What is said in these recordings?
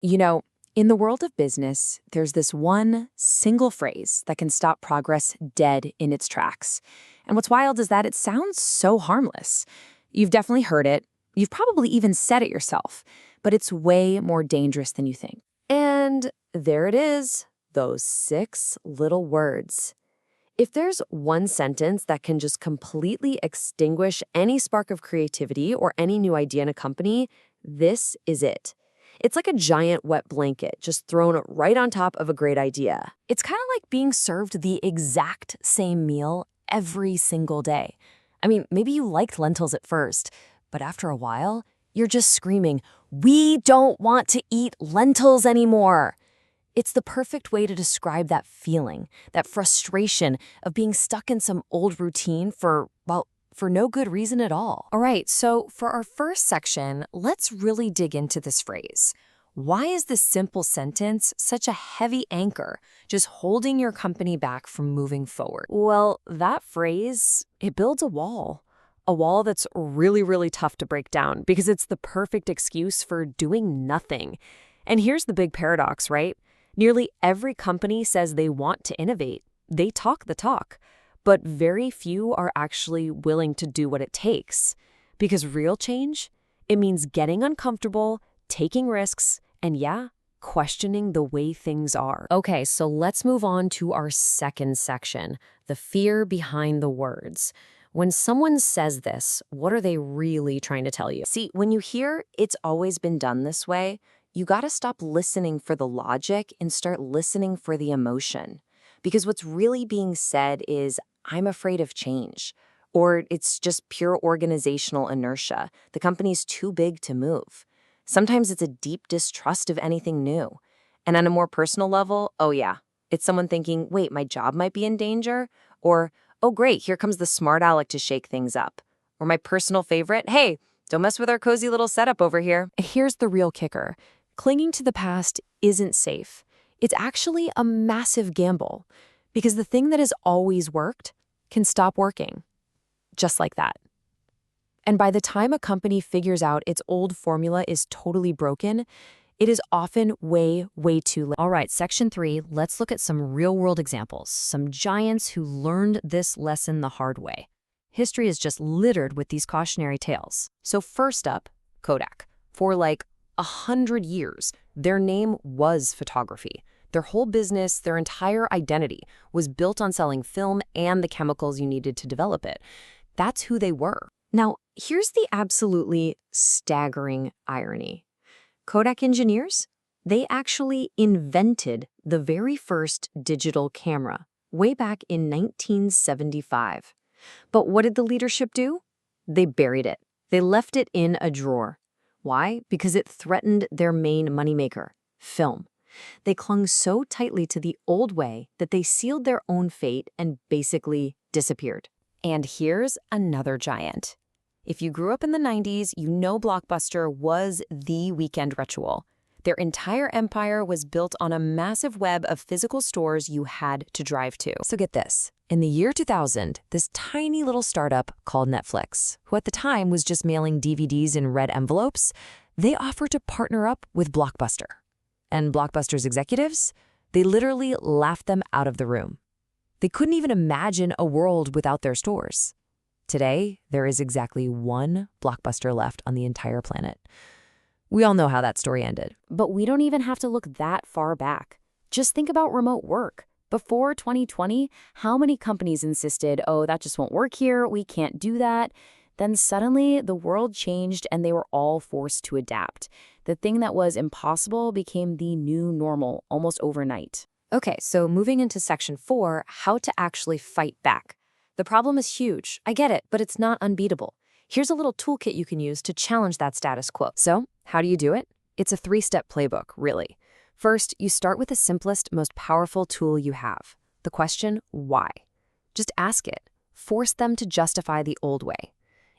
You know, in the world of business, there's this one single phrase that can stop progress dead in its tracks. And what's wild is that it sounds so harmless. You've definitely heard it. You've probably even said it yourself, but it's way more dangerous than you think. And there it is, those 6 little words. If there's one sentence that can just completely extinguish any spark of creativity or any new idea in a company, this is it. It's like a giant wet blanket just thrown right on top of a great idea. It's kind of like being served the exact same meal every single day. I mean, maybe you liked lentils at first, but after a while, you're just screaming, "We don't want to eat lentils anymore." It's the perfect way to describe that feeling, that frustration of being stuck in some old routine for no good reason at all. All right, so for our first section, let's really dig into this phrase. Why is this simple sentence such a heavy anchor, just holding your company back from moving forward? Well, that phrase, it builds a wall. A wall that's really, really tough to break down because it's the perfect excuse for doing nothing. And here's the big paradox, right? Nearly every company says they want to innovate. They talk the talk, but very few are actually willing to do what it takes. Because real change, it means getting uncomfortable, taking risks, and questioning the way things are. Okay, so let's move on to our second section, the fear behind the words. When someone says this, what are they really trying to tell you? See, when you hear "it's always been done this way," you gotta stop listening for the logic and start listening for the emotion. Because what's really being said is, "I'm afraid of change," or it's just pure organizational inertia. The company's too big to move. Sometimes it's a deep distrust of anything new. And on a more personal level, oh yeah, it's someone thinking, wait, my job might be in danger? Or, oh great, here comes the smart aleck to shake things up. Or my personal favorite, hey, don't mess with our cozy little setup over here. Here's the real kicker. Clinging to the past isn't safe. It's actually a massive gamble because the thing that has always worked can stop working. Just like that. And by the time a company figures out its old formula is totally broken, it is often way, way too late. All right, section 3, let's look at some real-world examples, some giants who learned this lesson the hard way. History is just littered with these cautionary tales. So first up, Kodak. For like 100 years, their name was photography. Their whole business, their entire identity was built on selling film and the chemicals you needed to develop it. That's who they were. Now, here's the absolutely staggering irony. Kodak engineers, they actually invented the very first digital camera way back in 1975. But what did the leadership do? They buried it. They left it in a drawer. Why? Because it threatened their main moneymaker, film. They clung so tightly to the old way that they sealed their own fate and basically disappeared. And here's another giant. If you grew up in the 90s, you know Blockbuster was the weekend ritual. Their entire empire was built on a massive web of physical stores you had to drive to. So get this. In the year 2000, this tiny little startup called Netflix, who at the time was just mailing DVDs in red envelopes, they offered to partner up with Blockbuster. And Blockbuster's executives, they literally laughed them out of the room. They couldn't even imagine a world without their stores. Today, there is exactly one Blockbuster left on the entire planet. We all know how that story ended. But we don't even have to look that far back. Just think about remote work. Before 2020, how many companies insisted, oh, that just won't work here, we can't do that. Then suddenly, the world changed and they were all forced to adapt. The thing that was impossible became the new normal almost overnight. Okay, so moving into section 4, how to actually fight back. The problem is huge. I get it, but it's not unbeatable. Here's a little toolkit you can use to challenge that status quo. So, how do you do it? It's a 3-step playbook, really. First, you start with the simplest, most powerful tool you have. The question, why? Just ask it. Force them to justify the old way.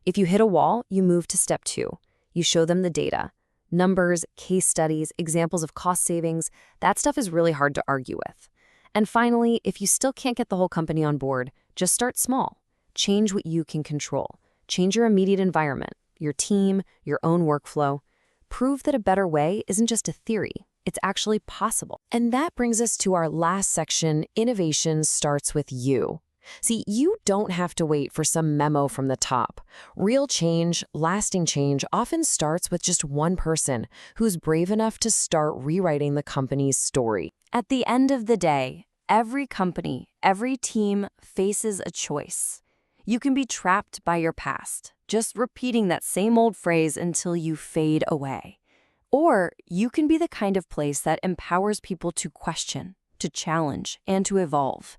If you hit a wall, you move to step 2. You show them the data. Numbers, case studies, examples of cost savings, that stuff is really hard to argue with. And finally, if you still can't get the whole company on board, just start small. Change what you can control. Change your immediate environment, your team, your own workflow. Prove that a better way isn't just a theory, It's actually possible. And that brings us to our last section, innovation starts with you. See, you don't have to wait for some memo from the top. Real change, lasting change, often starts with just one person who's brave enough to start rewriting the company's story. At the end of the day, every company, every team faces a choice. You can be trapped by your past, just repeating that same old phrase until you fade away. Or you can be the kind of place that empowers people to question, to challenge, and to evolve.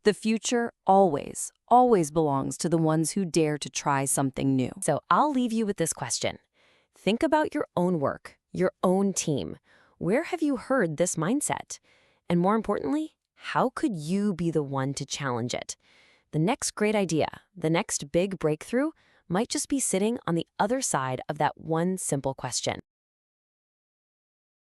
The future always, always belongs to the ones who dare to try something new. So I'll leave you with this question. Think about your own work, your own team. Where have you heard this mindset? And more importantly, how could you be the one to challenge it? The next great idea, the next big breakthrough, might just be sitting on the other side of that one simple question.